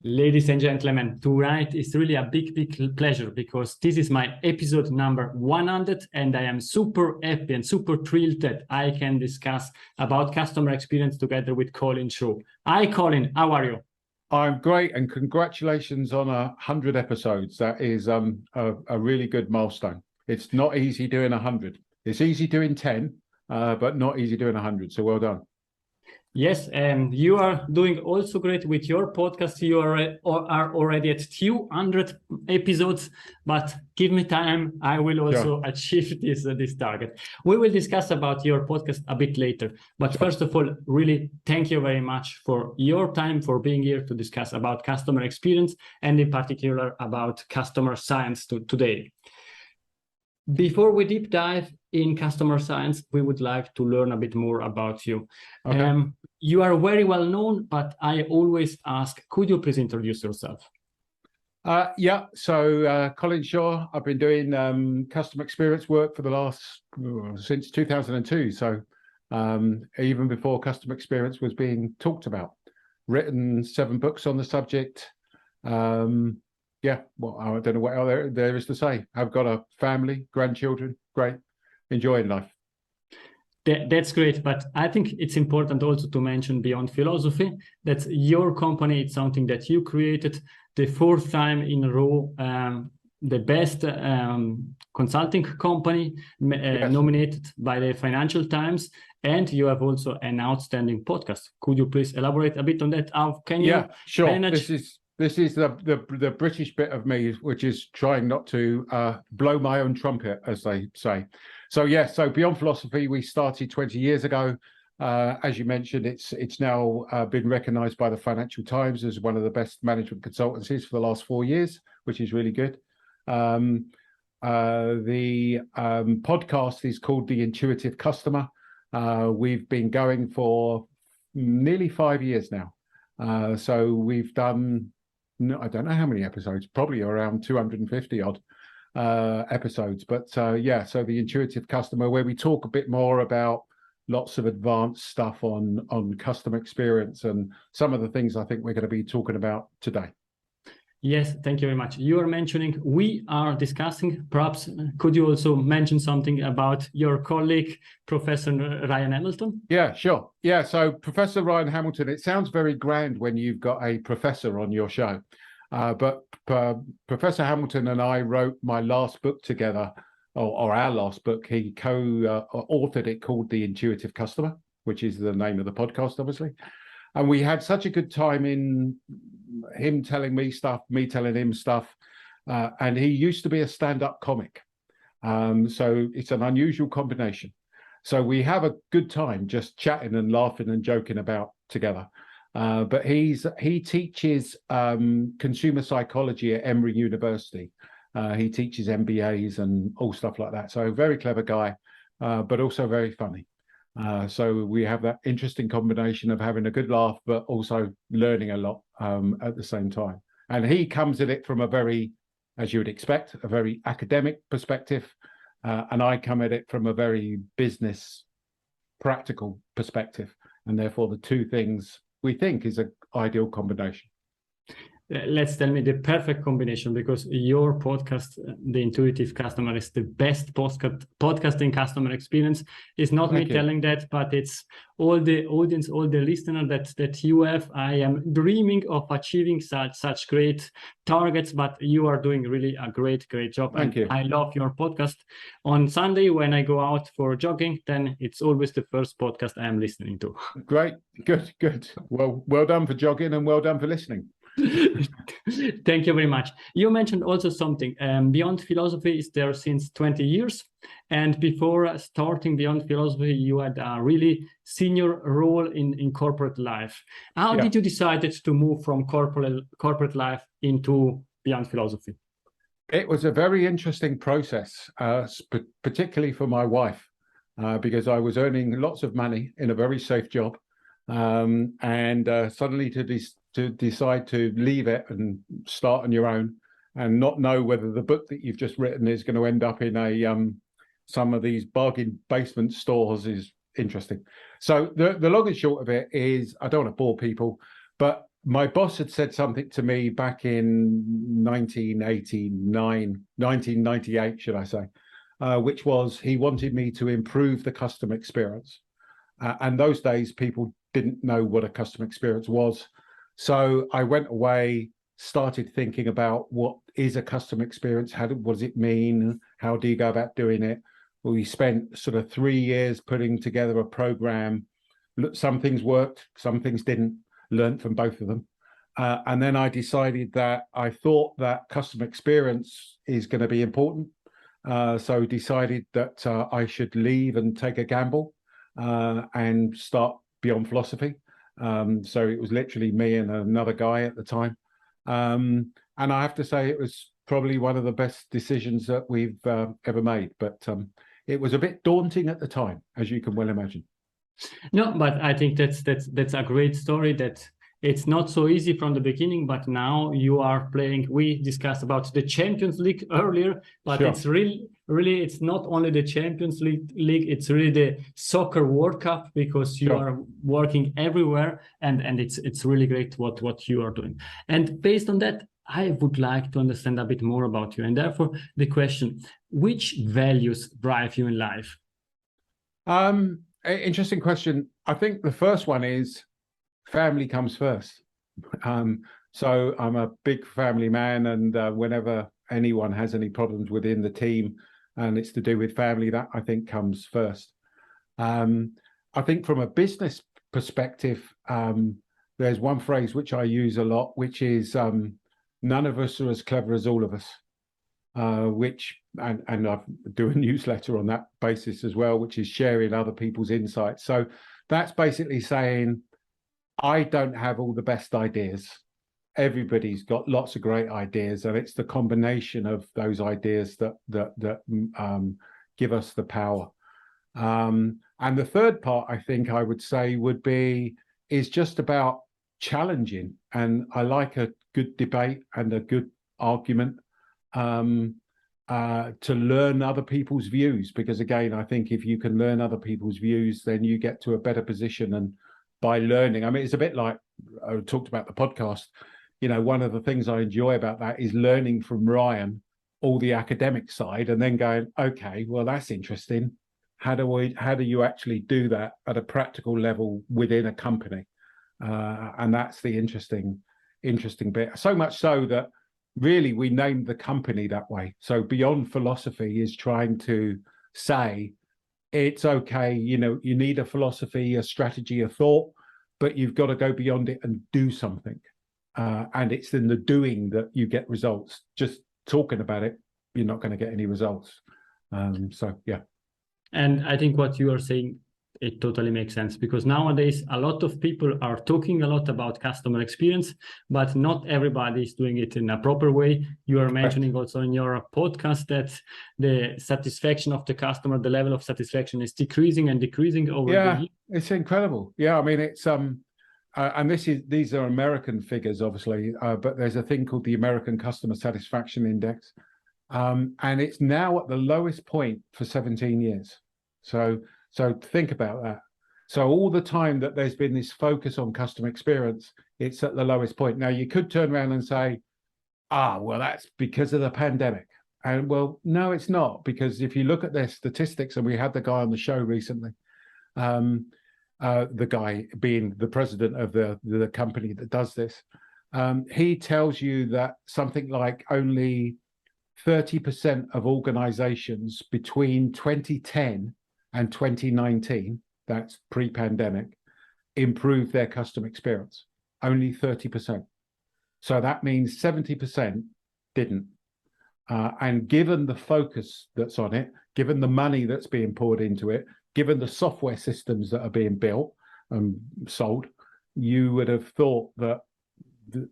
Ladies and gentlemen, tonight is really a big pleasure because this is my episode number 100 and I am super happy and super thrilled that I can discuss about customer experience together with Colin Shaw. Hi Colin, how are you? I'm great, and congratulations on 100 episodes. That is a really good milestone. It's not easy doing 100. It's easy doing 10, but not easy doing 100. So well done. Yes, and you are doing also great with your podcast. You are already at 200 episodes, but give me time. I will also achieve this target. We will discuss about your podcast a bit later. But first of all, really thank you very much for your time, for being here to discuss about customer experience and in particular about customer science today. Before we deep dive in customer science, we would like to learn a bit more about you. Okay. You are very well known, but I always ask, could you please introduce yourself? So Colin Shaw, I've been doing customer experience work for the last, since 2002. So even before customer experience was being talked about, written 7 books on the subject. Well, I don't know what else there is to say. I've got a family, grandchildren, great, enjoying life. That's great, but I think it's important also to mention beyond philosophy that your company is something that you created the 4th time in a row, the best consulting company nominated by the Financial Times, and you have also an outstanding podcast. Could you please elaborate a bit on that? How can you manage? This is the British bit of me, which is trying not to blow my own trumpet, as they say. So Beyond Philosophy, we started 20 years ago. As you mentioned, it's now been recognised by the Financial Times as one of the best management consultancies for the last 4 years, which is really good. The podcast is called The Intuitive Customer. We've been going for nearly 5 years now. So we've done, I don't know how many episodes, probably around 250 odd episodes. But so The Intuitive Customer, where we talk a bit more about lots of advanced stuff on customer experience and some of the things I think we're going to be talking about today. Yes, thank you very much. You are mentioning we are discussing, perhaps could you also mention something about your colleague, Professor Ryan Hamilton? Yeah, sure. Yeah, so Professor Ryan Hamilton, it sounds very grand when you've got a professor on your show. But Professor Hamilton and I wrote my last book together, or our last book. He co-authored it, called The Intuitive Customer, which is the name of the podcast, obviously. And we had such a good time in him telling me stuff, me telling him stuff. And he used to be a stand-up comic. So it's an unusual combination. So we have a good time just chatting and laughing and joking about together. But he teaches consumer psychology at Emory University. He teaches MBAs and all stuff like that. So a very clever guy, but also very funny. So we have that interesting combination of having a good laugh, but also learning a lot at the same time. And he comes at it from a very, as you would expect, a very academic perspective. And I come at it from a very business, practical perspective. And therefore, the two things we think is an ideal combination. Let's tell me the perfect combination, because your podcast, The Intuitive Customer, is the best podcast in customer experience. It's not me telling that, but it's all the audience, all the listeners that you have. I am dreaming of achieving such great targets, but you are doing really a great job. Thank you. I love your podcast. On Sunday, when I go out for jogging, then it's always the first podcast I am listening to. Great, good. Well done for jogging and well done for listening. Thank you very much. You mentioned also something. Beyond Philosophy is there since 20 years. And before starting Beyond Philosophy, you had a really senior role in corporate life. How did you decide to move from corporate life into Beyond Philosophy? It was a very interesting process, particularly for my wife, because I was earning lots of money in a very safe job. And suddenly to decide to leave it and start on your own and not know whether the book that you've just written is going to end up in some of these bargain basement stores is interesting. So the long and short of it is, I don't want to bore people, but my boss had said something to me back in 1998, should I say, which was he wanted me to improve the customer experience. And those days, people didn't know what a customer experience was. So I went away, started thinking about what is a customer experience, what does it mean, how do you go about doing it? Well, we spent sort of 3 years putting together a program. Some things worked, some things didn't. Learned from both of them. And then I decided that I thought that customer experience is going to be important. So decided that I should leave and take a gamble and start Beyond Philosophy. So it was literally me and another guy at the time. And I have to say it was probably one of the best decisions that we've ever made. But it was a bit daunting at the time, as you can well imagine. No, but I think that's a great story, that it's not so easy from the beginning, but now you are playing. We discussed about the Champions League earlier, but sure. It's really, it's not only the Champions League, it's really the Soccer World Cup, because you sure. are working everywhere, and it's really great what you are doing. And based on that, I would like to understand a bit more about you. And therefore, the question, which values drive you in life? Interesting question. I think the first one is family comes first. So I'm a big family man, and whenever anyone has any problems within the team and it's to do with family, that I think comes first. I think from a business perspective, there's one phrase which I use a lot, which is none of us are as clever as all of us. And I do a newsletter on that basis as well, which is sharing other people's insights. So that's basically saying, I don't have all the best ideas. Everybody's got lots of great ideas, and it's the combination of those ideas that give us the power. And the third part, I think I would say is just about challenging. And I like a good debate and a good argument. To learn other people's views, because again, I think if you can learn other people's views, then you get to a better position. And by learning, I mean, it's a bit like I talked about the podcast. You know, one of the things I enjoy about that is learning from Ryan all the academic side, and then going, okay, well, that's interesting. How do you actually do that at a practical level within a company? And that's the interesting bit. So much so that really we named the company that way. So Beyond Philosophy is trying to say it's okay, you know, you need a philosophy, a strategy, a thought, but you've got to go beyond it and do something. And it's in the doing that you get results. Just talking about it, you're not going to get any results. So yeah. And I think what you are saying, it totally makes sense, because nowadays a lot of people are talking a lot about customer experience, but not everybody is doing it in a proper way. You are mentioning also in your podcast that the satisfaction of the customer, the level of satisfaction is decreasing and decreasing over the years. It's incredible. Yeah, I mean, it's and these are American figures, obviously, but there's a thing called the American Customer Satisfaction Index, and it's now at the lowest point for 17 years. So think about that. So all the time that there's been this focus on customer experience, it's at the lowest point. Now, you could turn around and say, well, that's because of the pandemic. And well, no, it's not, because if you look at their statistics, and we had the guy on the show recently, the guy being the president of the company that does this, he tells you that something like only 30% of organizations between 2010 and 2019, that's pre-pandemic, improved their customer experience. Only 30%. So that means 70% didn't. And given the focus that's on it, given the money that's being poured into it, given the software systems that are being built and sold, you would have thought that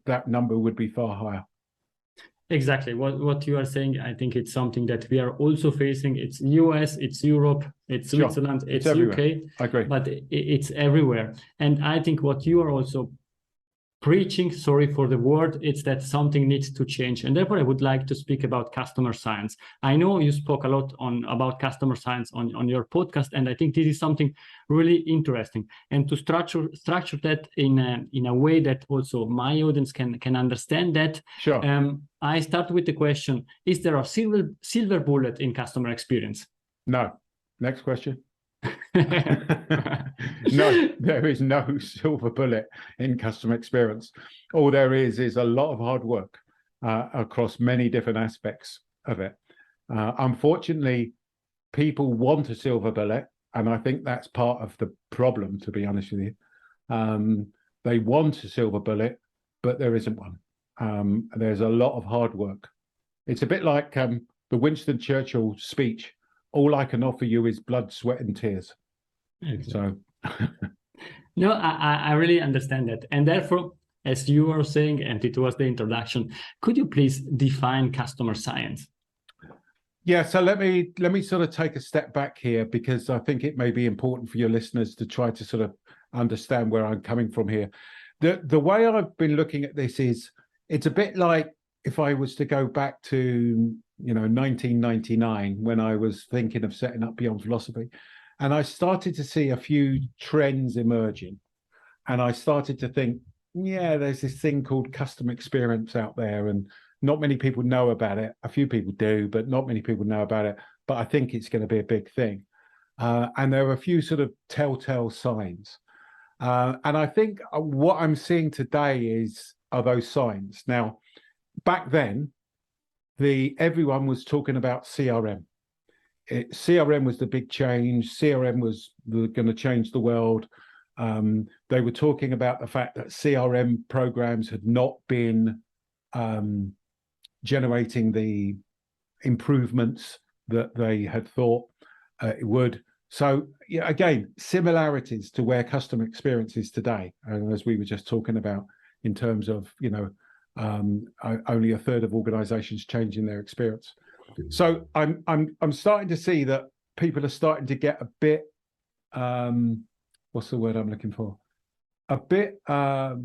that number would be far higher. Exactly what you are saying. I think it's something that we are also facing. It's US, it's Europe, it's Switzerland, it's UK. I agree. But it's everywhere. And I think what you are also preaching, sorry for the word, it's that something needs to change. And therefore, I would like to speak about customer science. I know you spoke a lot about customer science on your podcast, and I think this is something really interesting. And to structure that in a way that also my audience can understand that, Sure. I start with the question, is there a silver bullet in customer experience? No. Next question. No, there is no silver bullet in customer experience. All there is a lot of hard work across many different aspects of it. Unfortunately, people want a silver bullet, and I think that's part of the problem, to be honest with you. They want a silver bullet, but there isn't one. There's a lot of hard work. It's a bit like the Winston Churchill speech. All I can offer you is blood, sweat, and tears. Exactly. So, no, I really understand that, and therefore, as you were saying, and it was the introduction, could you please define customer science? Yeah, so let me sort of take a step back here, because I think it may be important for your listeners to try to sort of understand where I'm coming from here. The way I've been looking at this is, it's a bit like if I was to go back to 1999, when I was thinking of setting up Beyond Philosophy, and I started to see a few trends emerging, and I started to think, yeah, there's this thing called customer experience out there, and not many people know about it. A few people do, but not many people know about it. But I think it's going to be a big thing. And there are a few sort of telltale signs. And I think what I'm seeing today are those signs. Now, back then, everyone was talking about CRM. CRM was the big change. CRM was going to change the world. They were talking about the fact that CRM programs had not been generating the improvements that they had thought it would. So, yeah, again, similarities to where customer experience is today, and as we were just talking about, in terms of only a third of organizations changing their experience. So I'm starting to see that people are starting to get a bit what's the word I'm looking for? A bit not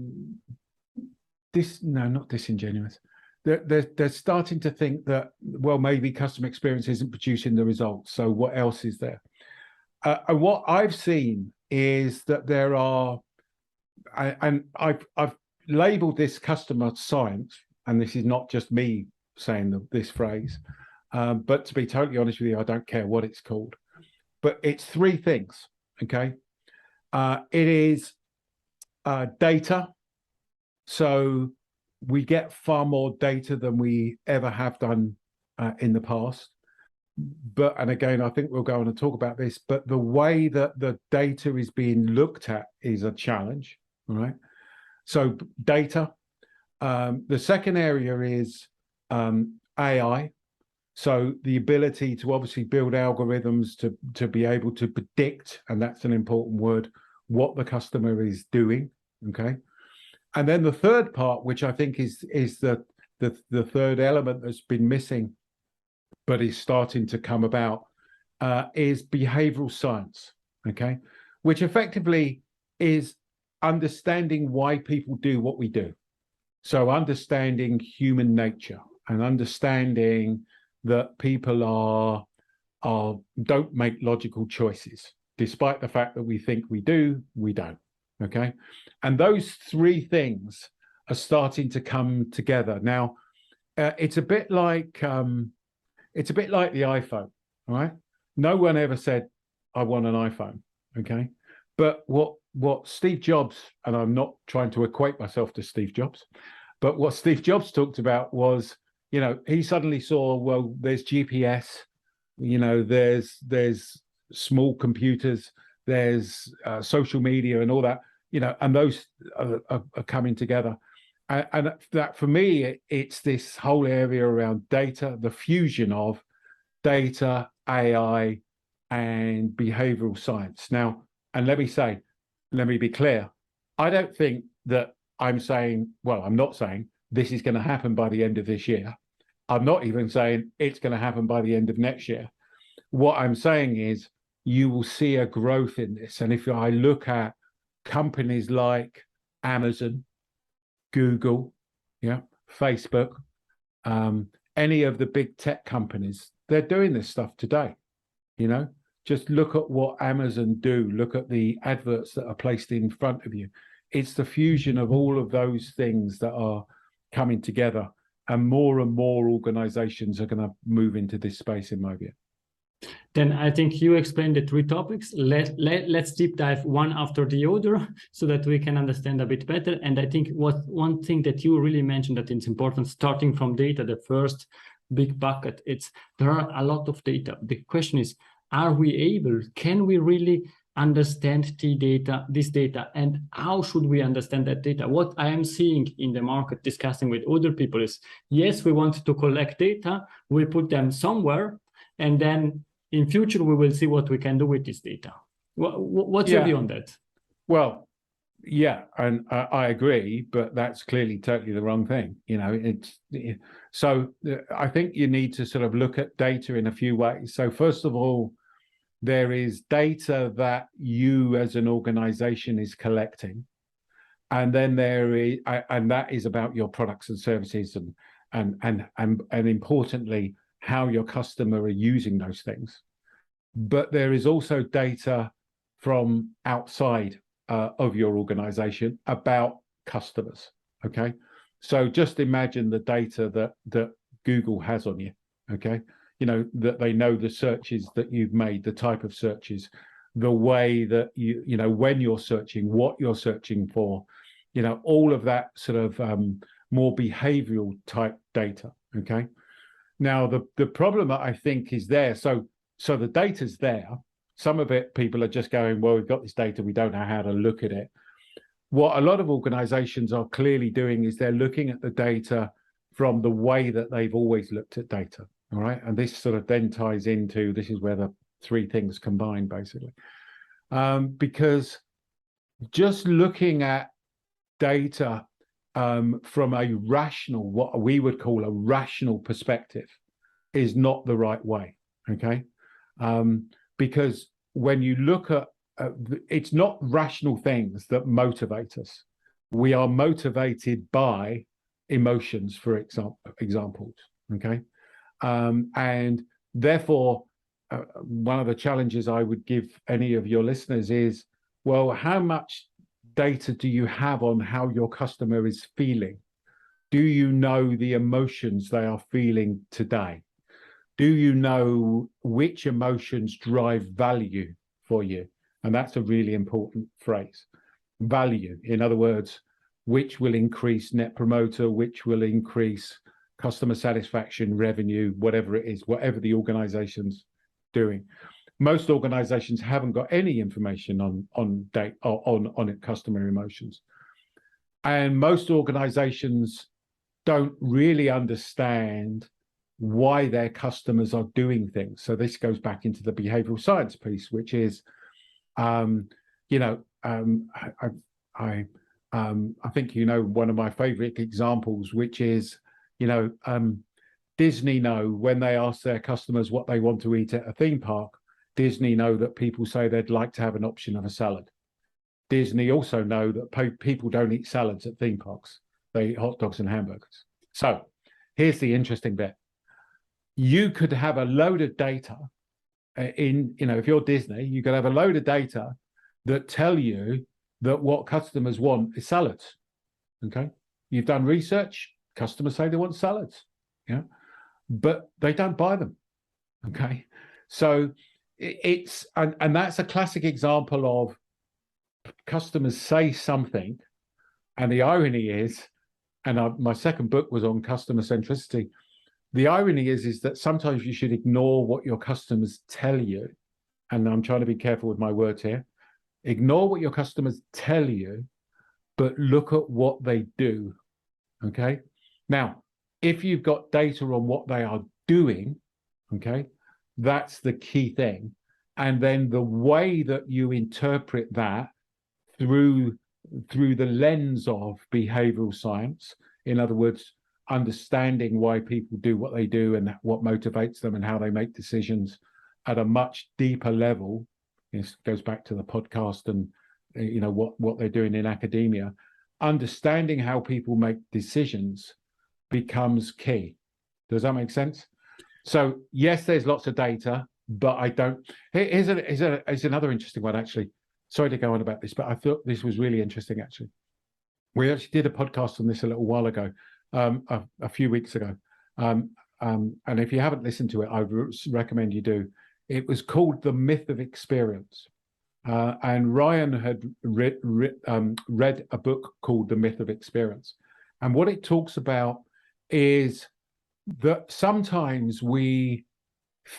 disingenuous. They're starting to think that, well, maybe customer experience isn't producing the results. So what else is there? And what I've seen is that there are, and I've labeled this customer science, and this is not just me saying this phrase, but to be totally honest with you, I don't care what it's called. But it's three things, okay? It is data. So we get far more data than we ever have done in the past. And again, I think we'll go on and talk about this, but the way that the data is being looked at is a challenge, all right? So data. The second area is AI. So the ability to obviously build algorithms to be able to predict, and that's an important word, what the customer is doing, okay? And then the third part, which I think is the third element that's been missing, but is starting to come about, is behavioral science, okay? Which effectively is understanding why people do what we do. So understanding human nature and understanding that people don't make logical choices, despite the fact that we think we do, we don't, okay? And those three things are starting to come together. Now, it's a bit like the iPhone, all right? No one ever said, I want an iPhone, okay? But what Steve Jobs, and I'm not trying to equate myself to Steve Jobs, but what Steve Jobs talked about was, he suddenly saw, well, there's GPS, there's small computers, there's social media and all that, and those are coming together. And that, for me, it's this whole area around data, the fusion of data, AI, and behavioral science. Now, and let me be clear, I don't think that I'm not saying this is going to happen by the end of this year. I'm not even saying it's going to happen by the end of next year. What I'm saying is you will see a growth in this. And if I look at companies like Amazon, Google, Facebook, any of the big tech companies, they're doing this stuff today. Just look at what Amazon do. Look at the adverts that are placed in front of you. It's the fusion of all of those things that are coming together, and more organizations are going to move into this space, in my view. Then I think you explained the 3 topics. Let's deep dive one after the other so that we can understand a bit better. And I think one thing that you really mentioned that it's important, starting from data, the first big bucket, there are a lot of data. The question is, can we really understand this data, and how should we understand that data? What I am seeing in the market, discussing with other people, is yes, we want to collect data, we put them somewhere, and then in future we will see what we can do with this data. What's your view on that? Well, yeah, and I agree, but that's clearly totally the wrong thing. So I think you need to sort of look at data in a few ways. So first of all, there is data that you as an organization is collecting, and then and that is about your products and services, and importantly, how your customer are using those things. But there is also data from outside of your organization about customers. Okay, so just imagine the data that Google has on you. Okay, that they know the searches that you've made, the type of searches, the way that when you're searching, what you're searching for, all of that sort of more behavioral type data. Okay, now the problem that I think is there. So the data's there. Some of it, people are just going, well, we've got this data, we don't know how to look at it. What a lot of organizations are clearly doing is they're looking at the data from the way that they've always looked at data. All right. And this sort of then ties into, this is where the 3 things combine, basically. Because just looking at data from a rational, what we would call a rational perspective, is not the right way. Okay. Because when you look at, it's not rational things that motivate us. We are motivated by emotions, for examples. Okay. And therefore, one of the challenges I would give any of your listeners is, well, how much data do you have on how your customer is feeling? Do you know the emotions they are feeling today? Do you know which emotions drive value for you? And that's a really important phrase. Value. In other words, which will increase net promoter, which will increase customer satisfaction, revenue, whatever it is, whatever the organization's doing. Most organizations haven't got any information on customer emotions. And most organizations don't really understand why their customers are doing things. So this goes back into the behavioral science piece, which is, I think one of my favorite examples, which is, Disney know when they ask their customers what they want to eat at a theme park, Disney know that people say they'd like to have an option of a salad. Disney also know that people don't eat salads at theme parks. They eat hot dogs and hamburgers. So here's the interesting bit. You could have a load of data if you're Disney, you could have a load of data that tell you that what customers want is salads. Okay. You've done research, customers say they want salads. Yeah. But they don't buy them. Okay. So and that's a classic example of customers say something, and the irony is, and my second book was on customer centricity. The irony is that sometimes you should ignore what your customers tell you. And I'm trying to be careful with my words here. Ignore what your customers tell you, but look at what they do. Okay. Now, if you've got data on what they are doing, okay, that's the key thing. And then the way that you interpret that through the lens of behavioral science, in other words, understanding why people do what they do and what motivates them and how they make decisions at a much deeper level. This goes back to the podcast and what they're doing in academia. understanding how people make decisions becomes key. Does that make sense? So yes, there's lots of data, but I don't. Here's another interesting one, actually. Sorry to go on about this, but I thought this was really interesting, actually. We actually did a podcast on this a little while ago, a few weeks ago. And if you haven't listened to it, I recommend you do. It was called The Myth of Experience. And Ryan had read a book called The Myth of Experience. And what it talks about is that sometimes we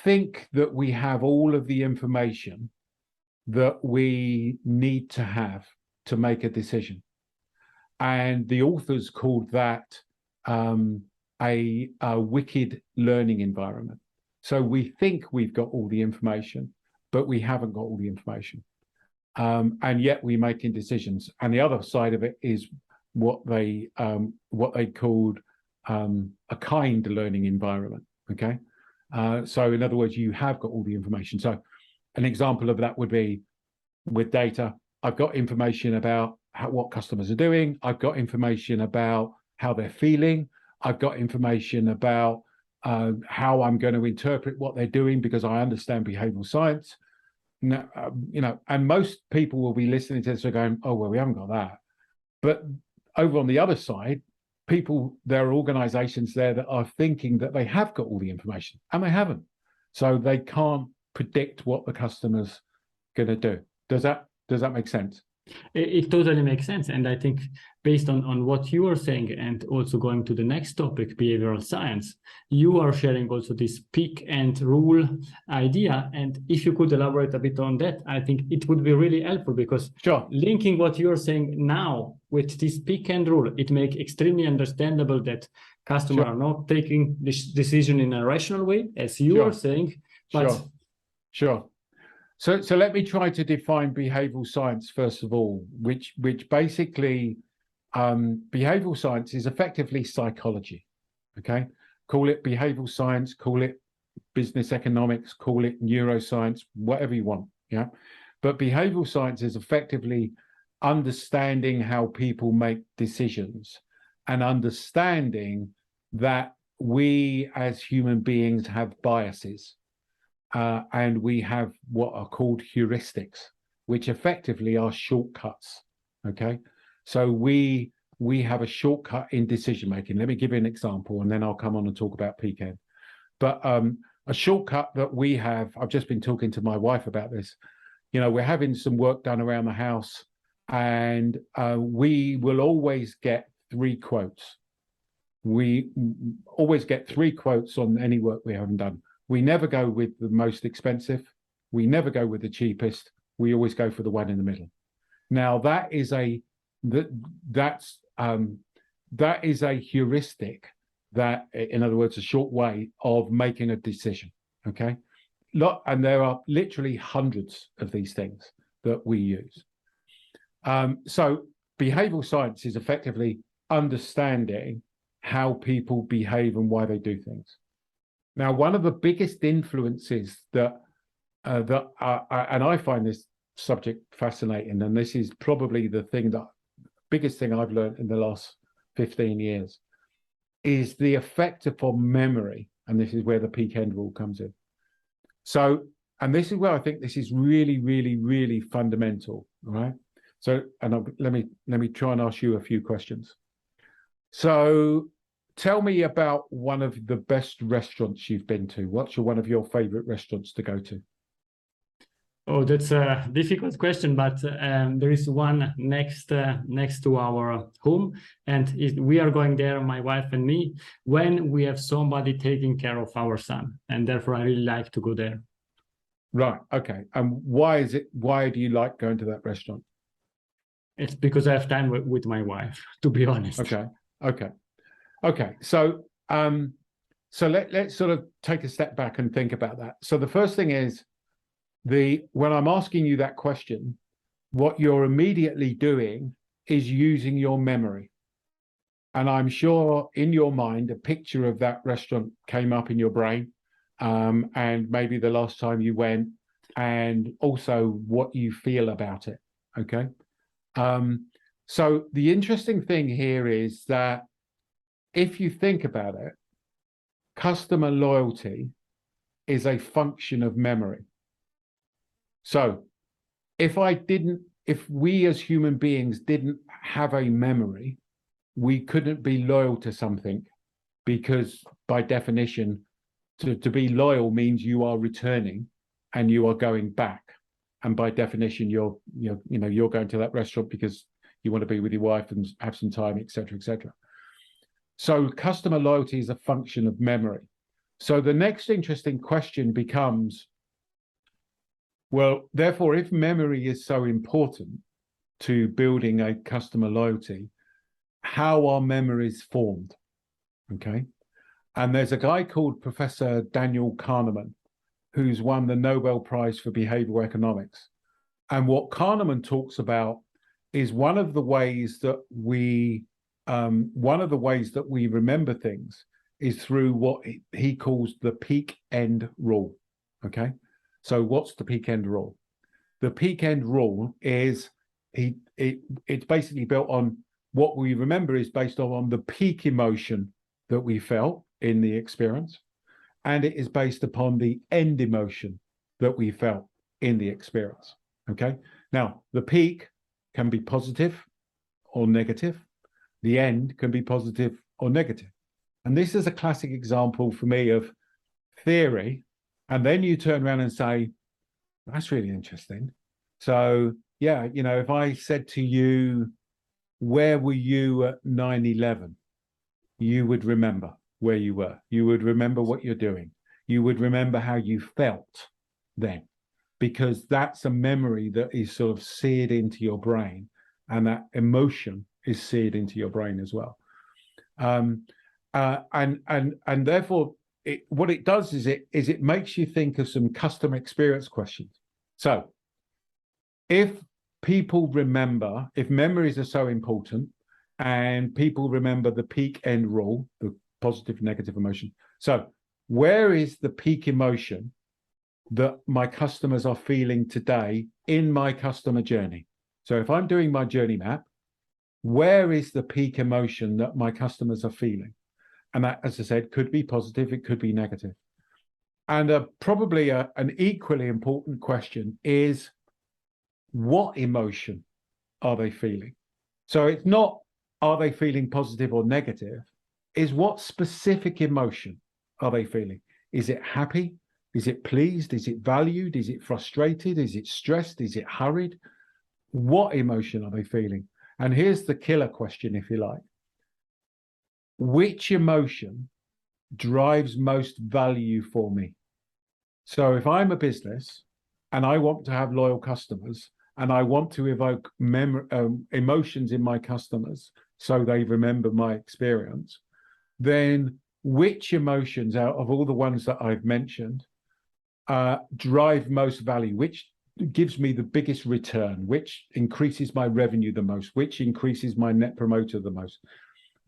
think that we have all of the information that we need to have to make a decision. And the authors called that a wicked learning environment. So we think we've got all the information, but we haven't got all the information. And yet we're making decisions. And the other side of it is what they called a kind learning environment. Okay. So in other words, you have got all the information. So an example of that would be with data. I've got information about what customers are doing. I've got information about how they're feeling. I've got information about how I'm going to interpret what they're doing because I understand behavioral science. Now, and most people will be listening to this and going, oh, well, we haven't got that. But over on the other side, there are organizations there that are thinking that they have got all the information and they haven't. So they can't predict what the customer's going to do. Does that make sense? It totally makes sense. And I think based on what you are saying and also going to the next topic, behavioral science, you are sharing also this pick and rule idea. And if you could elaborate a bit on that, I think it would be really helpful because sure. Linking what you're saying now with this pick and rule, it makes extremely understandable that customers sure. are not taking this decision in a rational way, as you sure. are saying. But sure. So let me try to define behavioral science first of all, which basically behavioral science is effectively psychology. Okay, call it behavioral science, call it business economics, call it neuroscience, whatever you want. Yeah, but behavioral science is effectively understanding how people make decisions and understanding that we as human beings have biases. And we have what are called heuristics, which effectively are shortcuts. Okay, so we have a shortcut in decision making. Let me give you an example, and then I'll come on and talk about PCAN. But a shortcut that we have, I've just been talking to my wife about this. We're having some work done around the house, and we will always get 3 quotes. We always get 3 quotes on any work we haven't done. We never go with the most expensive. We never go with the cheapest. We always go for the one in the middle. Now that is a heuristic that, in other words, a short way of making a decision. Okay, and there are literally hundreds of these things that we use. So behavioral science is effectively understanding how people behave and why they do things. Now, one of the biggest influences and I find this subject fascinating, and this is probably the biggest thing I've learned in the last 15 years, is the effect upon memory. And this is where the peak end rule comes in. So, and this is where I think this is really, really, really fundamental, right? So, and let me try and ask you a few questions. So, tell me about one of the best restaurants you've been to. What's one of your favorite restaurants to go to? Oh, that's a difficult question, but there is one next to our home, and we are going there, my wife and me, when we have somebody taking care of our son, and therefore I really like to go there. Right. Okay. And why do you like going to that restaurant? It's because I have time with my wife, to be honest. Okay. So let's sort of take a step back and think about that. So the first thing is when I'm asking you that question, what you're immediately doing is using your memory. And I'm sure in your mind, a picture of that restaurant came up in your brain, and maybe the last time you went, and also what you feel about it. Okay. So the interesting thing here is that if you think about it, customer loyalty is a function of memory. So if we as human beings didn't have a memory, we couldn't be loyal to something, because by definition, to be loyal means you are returning and you are going back. And by definition, you're going to that restaurant because you want to be with your wife and have some time, etc., etc. So customer loyalty is a function of memory. So the next interesting question becomes, well, therefore, if memory is so important to building a customer loyalty, how are memories formed? Okay. And there's a guy called Professor Daniel Kahneman, who's won the Nobel Prize for Behavioral Economics. And what Kahneman talks about is one of the ways that we remember things is through what he calls the peak end rule. Okay. So what's the peak end rule? The peak end rule is it's basically built on what we remember is based on the peak emotion that we felt in the experience, and it is based upon the end emotion that we felt in the experience. Okay. Now, the peak can be positive or negative. The end can be positive or negative. And this is a classic example for me of theory. And then you turn around and say, that's really interesting. So, yeah, if I said to you, where were you at 9/11? You would remember where you were. You would remember what you're doing. You would remember how you felt then, because that's a memory that is sort of seared into your brain, and that emotion is seared into your brain as well. And therefore, what it does is it makes you think of some customer experience questions. So if memories are so important and people remember the peak end rule, the positive, negative emotion. So where is the peak emotion that my customers are feeling today in my customer journey? So if I'm doing my journey map, where is the peak emotion that my customers are feeling? And that, as I said, could be positive, it could be negative. And probably an equally important question is, what emotion are they feeling? So it's not, are they feeling positive or negative? Is what specific emotion are they feeling? Is it happy? Is it pleased? Is it valued? Is it frustrated? Is it stressed? Is it hurried? What emotion are they feeling? And here's the killer question, if you like. Which emotion drives most value for me? So if I'm a business and I want to have loyal customers and I want to evoke emotions in my customers so they remember my experience, then which emotions out of all the ones that I've mentioned drive most value, which gives me the biggest return, which increases my revenue the most, which increases my net promoter the most,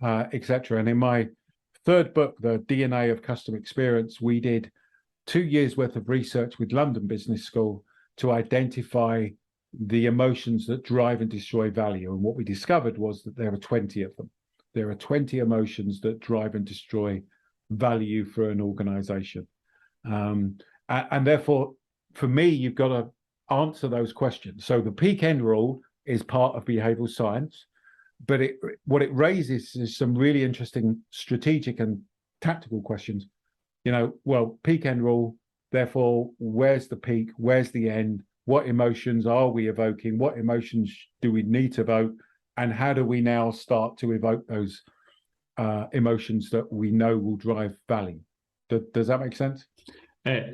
etc. And in my third book, The DNA of Customer Experience, we did 2 years worth of research with London Business School to identify the emotions that drive and destroy value. And what we discovered was that there are 20 of them. There are 20 emotions that drive and destroy value for an organization. And therefore, for me, you've got to answer those questions. So the peak end rule is part of behavioral science, but what it raises is some really interesting strategic and tactical questions. Well, peak end rule, therefore, where's the peak? Where's the end? What emotions are we evoking? What emotions do we need to evoke? And how do we now start to evoke those emotions that we know will drive value? Does that make sense?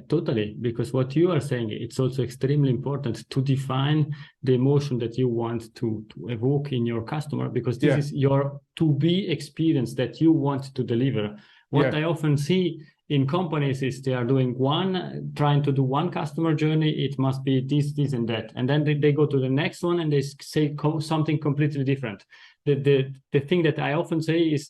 Totally, because what you are saying, it's also extremely important to define the emotion that you want to evoke in your customer, because this is your to-be experience that you want to deliver. What I often see in companies is they are trying to do one customer journey. It must be this, and that. And then they go to the next one and they say something completely different. The thing that I often say is,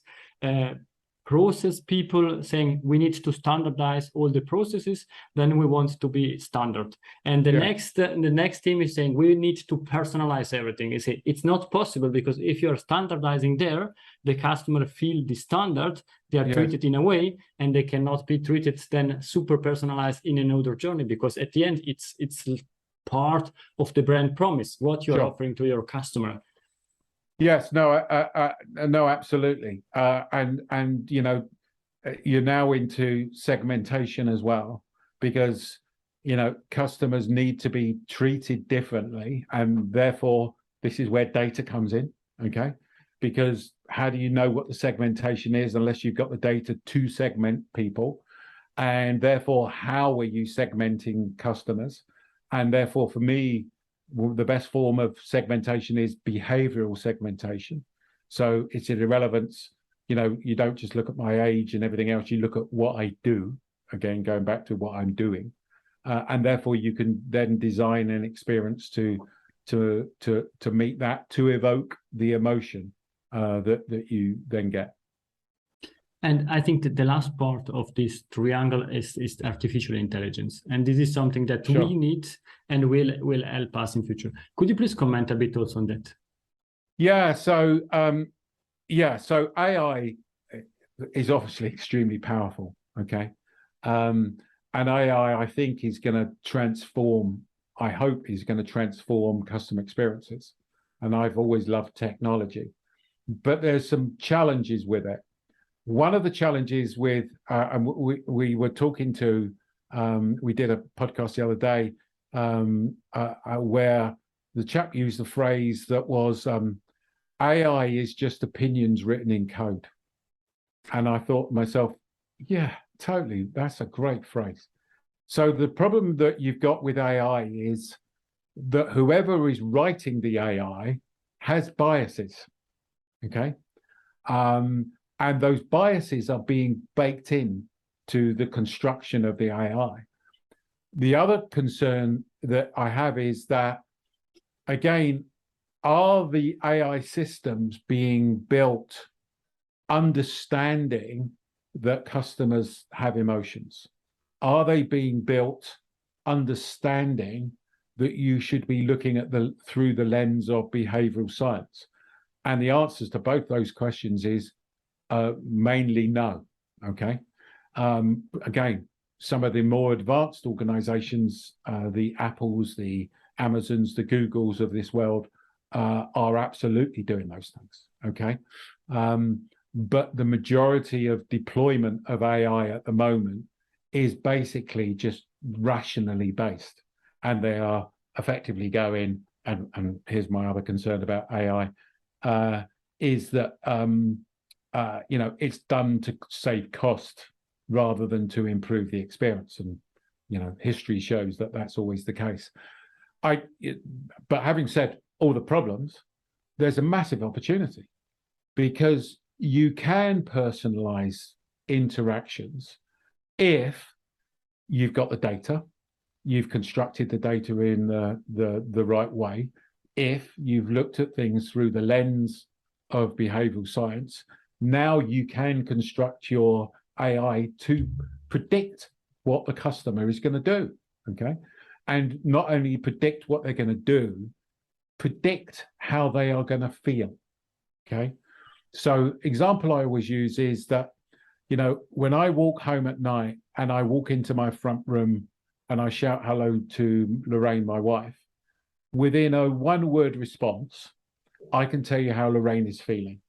process people saying we need to standardize all the processes, then we want to be standard. And the next team is saying we need to personalize everything. You say it's not possible, because if you're standardizing there, the customer feel the standard, they are treated in a way, and they cannot be treated then super personalized in another journey, because at the end it's part of the brand promise, what you're offering to your customer. Yes, no, no, absolutely. And you know, you're now into segmentation as well, because you know customers need to be treated differently, and therefore this is where data comes in. Okay, because how do you know what the segmentation is unless you've got the data to segment people, and therefore how are you segmenting customers? And therefore, for me, the best form of segmentation is behavioral segmentation. So it's an irrelevance. You know, you don't just look at my age and everything else. You look at what I do. Again, going back to what I'm doing, and therefore you can then design an experience to meet that, to evoke the emotion that you then get. And I think that the last part of this triangle is artificial intelligence. And this is something that we need and will help us in future. Could you please comment a bit also on that? Yeah, so so AI is obviously extremely powerful, okay? And AI, I think, is going to transform, I hope is going to transform customer experiences. And I've always loved technology, but there's some challenges with it. One of the challenges with, and we were talking to, we did a podcast the other day where the chap used the phrase that was, AI is just opinions written in code. And I thought to myself, yeah, totally, that's a great phrase. So the problem that you've got with AI is that whoever is writing the AI has biases, okay? And those biases are being baked in to the construction of the AI. The other concern that I have is that, again, are the AI systems being built understanding that customers have emotions? Are they being built understanding that you should be looking at through the lens of behavioral science? And the answers to both those questions is mainly no. Okay. Again, some of the more advanced organizations, the Apples, the Amazons, the Googles of this world, are absolutely doing those things. Okay. But the majority of deployment of AI at the moment is basically just rationally based, and they are effectively going, and here's my other concern about AI, is that you know, it's done to save cost rather than to improve the experience. And, you know, history shows that that's always the case. But having said all the problems, there's a massive opportunity, because you can personalize interactions if you've got the data, you've constructed the data in the right way, if you've looked at things through the lens of behavioral science. Now you can construct your AI to predict what the customer is going to do, okay? And not only predict what they're going to do, predict how they are going to feel, okay? So example I always use is that, you know, when I walk home at night and I walk into my front room and I shout hello to Lorraine, my wife, within a one-word response, I can tell you how Lorraine is feeling.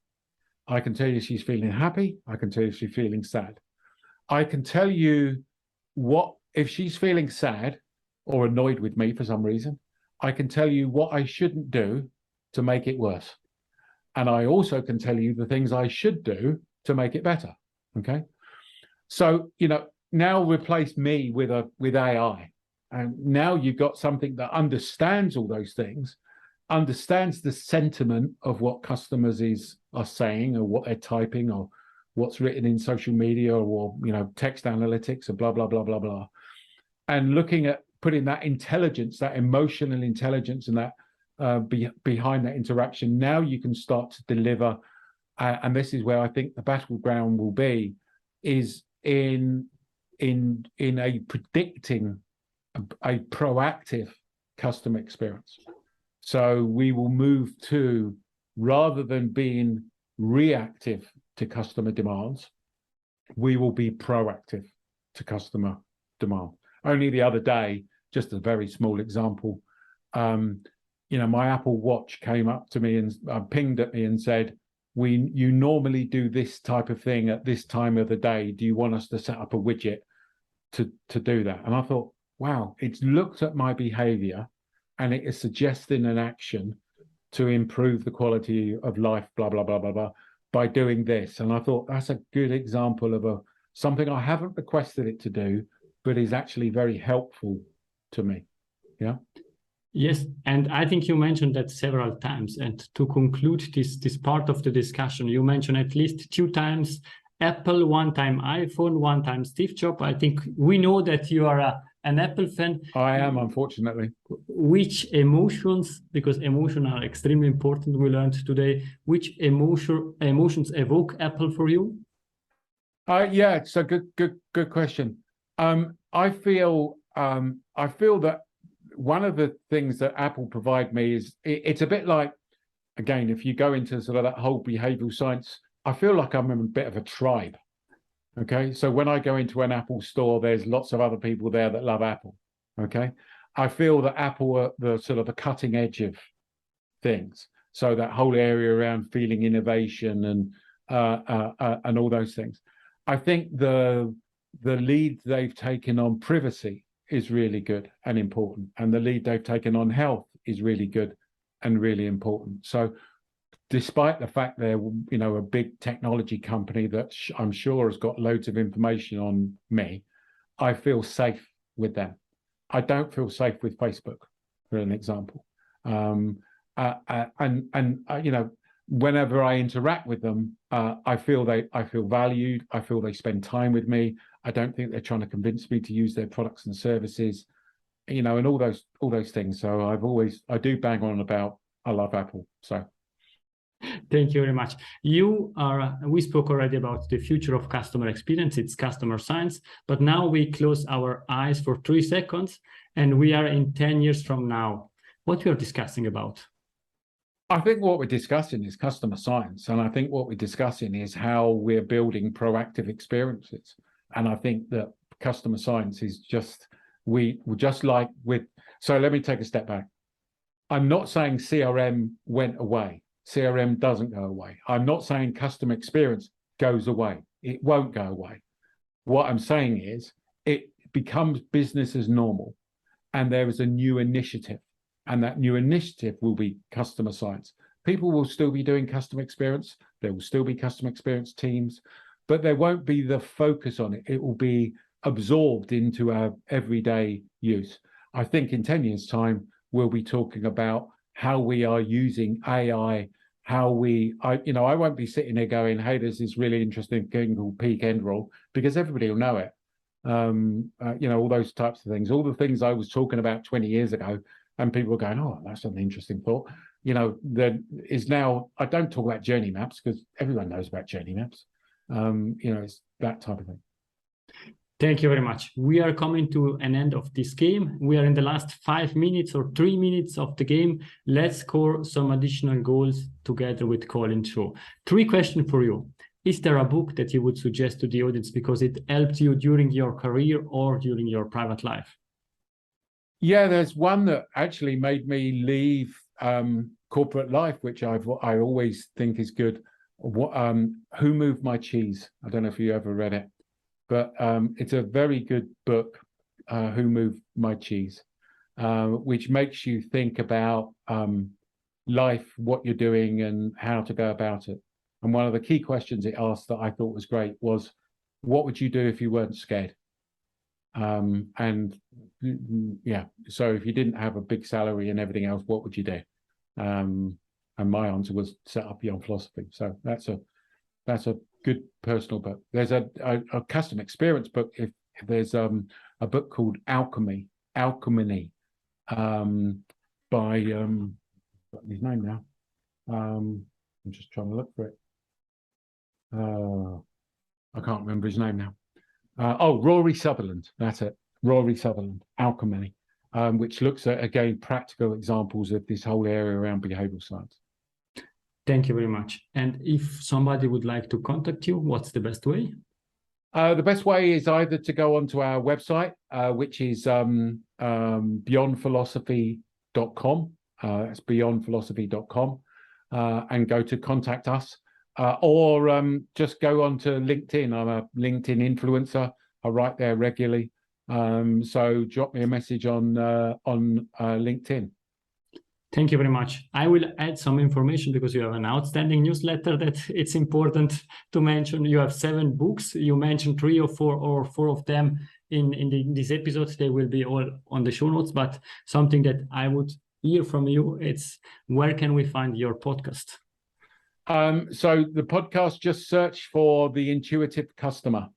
I can tell you she's feeling happy. I can tell you she's feeling sad. I can tell you what, if she's feeling sad or annoyed with me for some reason, I can tell you what I shouldn't do to make it worse. And I also can tell you the things I should do to make it better. Okay. So, you know, now replace me with AI. And now you've got something that understands all those things, understands the sentiment of what customers are saying, or what they're typing, or what's written in social media, or, you know, text analytics, or blah, blah, blah, blah, blah. And looking at putting that intelligence, that emotional intelligence, and that behind that interaction, now you can start to deliver and this is where I think the battleground will be, is in a predicting a proactive customer experience. So we will move to, rather than being reactive to customer demands, we will be proactive to customer demand. Only the other day, just a very small example, my Apple Watch came up to me and pinged at me and said, you normally do this type of thing at this time of the day. Do you want us to set up a widget to do that? And I thought, wow, it's looked at my behavior and it is suggesting an action to improve the quality of life, blah, blah, blah, blah, blah, by doing this. And I thought that's a good example of something I haven't requested it to do, but is actually very helpful to me. Yeah. Yes, and I think you mentioned that several times. And to conclude this part of the discussion, you mentioned at least 2 times Apple, 1 time iPhone, 1 time Steve Jobs. I think we know that you are an Apple fan. I am, unfortunately. Which emotions, because emotions are extremely important, we learned today, which emotions evoke Apple for you? Yeah, it's a good question. I feel that one of the things that Apple provide me is it's a bit like, again, if you go into sort of that whole behavioral science, I feel like I'm in a bit of a tribe. Okay, so when I go into an Apple store, there's lots of other people there that love Apple. Okay, I feel that Apple are the sort of the cutting edge of things. So that whole area around feeling innovation and all those things. I think the lead they've taken on privacy is really good and important, and the lead they've taken on health is really good and really important. So despite the fact they're a big technology company that I'm sure has got loads of information on me, I feel safe with them. I don't feel safe with Facebook, for an example. Whenever I interact with them, I feel valued. I feel they spend time with me. I don't think they're trying to convince me to use their products and services, and all those things. So I do bang on about I love Apple. So. Thank you very much. We spoke already about the future of customer experience, it's customer science, but now we close our eyes for 3 seconds and we are in 10 years from now. What we are discussing about? I think what we're discussing is customer science. And I think what we're discussing is how we're building proactive experiences. And I think that customer science is just like so let me take a step back. I'm not saying CRM went away. CRM doesn't go away. I'm not saying customer experience goes away. It won't go away. What I'm saying is it becomes business as normal, and there is a new initiative, and that new initiative will be customer science. People will still be doing customer experience. There will still be customer experience teams, but there won't be the focus on it. It will be absorbed into our everyday use. I think in 10 years' time, we'll be talking about how we are using AI, I won't be sitting there going, hey, there's this really interesting thing called peak end roll, because everybody will know it. All those types of things, all the things I was talking about 20 years ago, and people are going, oh, that's an interesting thought. There is now, I don't talk about journey maps because everyone knows about journey maps. It's that type of thing. Thank you very much. We are coming to an end of this game. We are in the last 5 minutes or 3 minutes of the game. Let's score some additional goals together with Colin Shaw. 3 questions for you. Is there a book that you would suggest to the audience because it helped you during your career or during your private life? Yeah, there's one that actually made me leave corporate life, which I always think is good. Who Moved My Cheese? I don't know if you ever read it. But it's a very good book, Who Moved My Cheese, which makes you think about life, what you're doing, and how to go about it. And one of the key questions it asked that I thought was great was, what would you do if you weren't scared? So if you didn't have a big salary and everything else, what would you do? And my answer was set up your own philosophy. So that's a good personal book. There's a custom experience book. If there's a book called Alchemy by got his name now. I'm just trying to look for it. I can't remember his name now. Rory Sutherland. That's it. Rory Sutherland, Alchemy, which looks at, again, practical examples of this whole area around behavioral science. Thank you very much. And if somebody would like to contact you, what's the best way? The best way is either to go onto our website, which is beyondphilosophy.com. It's beyondphilosophy.com, and go to contact us, or just go onto LinkedIn. I'm a LinkedIn influencer. I write there regularly. So drop me a message on LinkedIn. Thank you very much. I will add some information because you have an outstanding newsletter that it's important to mention. You have 7 books. You mentioned 3 or 4 of them in this episode. They will be all on the show notes, but something that I would hear from you, it's where can we find your podcast? So the podcast, just search for The Intuitive Customer.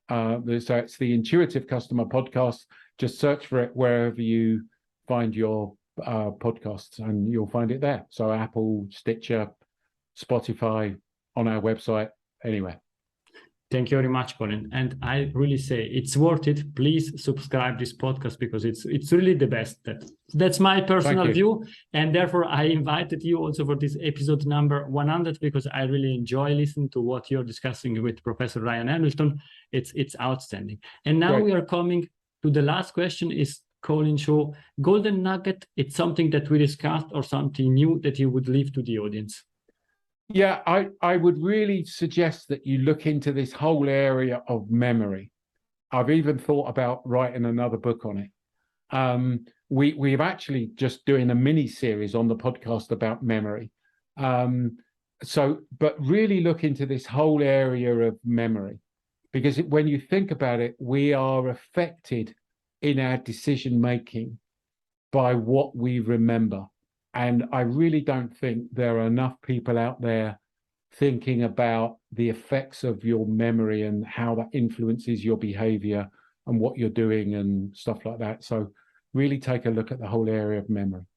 So it's The Intuitive Customer podcast. Just search for it wherever you find your podcasts, and you'll find it there. So Apple, Stitcher, Spotify, on our website, anywhere. Thank you very much, Colin. And I really say it's worth it. Please subscribe this podcast because it's really the best. That's my personal view. And therefore, I invited you also for this episode number 100 because I really enjoy listening to what you're discussing with Professor Ryan Hamilton. It's outstanding. And now we are coming to the last question is, Colin Shaw, Golden Nugget, it's something that we discussed or something new that you would leave to the audience? Yeah, I would really suggest that you look into this whole area of memory. I've even thought about writing another book on it. We've actually just doing a mini series on the podcast about memory. But really look into this whole area of memory, because when you think about it, we are affected in our decision making by what we remember. And I really don't think there are enough people out there thinking about the effects of your memory and how that influences your behavior and what you're doing and stuff like that. So really take a look at the whole area of memory.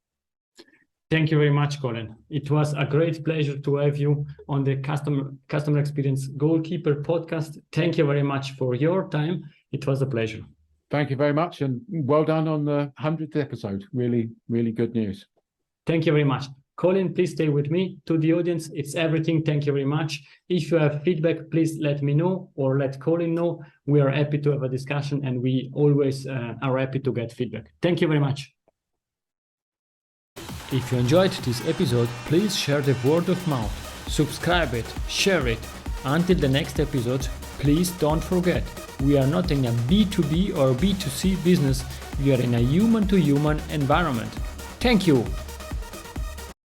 Thank you very much, Colin. It was a great pleasure to have you on the Customer Experience Goalkeeper podcast. Thank you very much for your time. It was a pleasure. Thank you very much, and well done on the 100th episode. Really, really good news. Thank you very much. Colin, please stay with me. To the audience, it's everything. Thank you very much. If you have feedback, please let me know or let Colin know. We are happy to have a discussion, and we always are happy to get feedback. Thank you very much. If you enjoyed this episode, please share the word of mouth. Subscribe it, share it. Until the next episode, please don't forget, we are not in a B2B or B2C business, we are in a human-to-human environment. Thank you!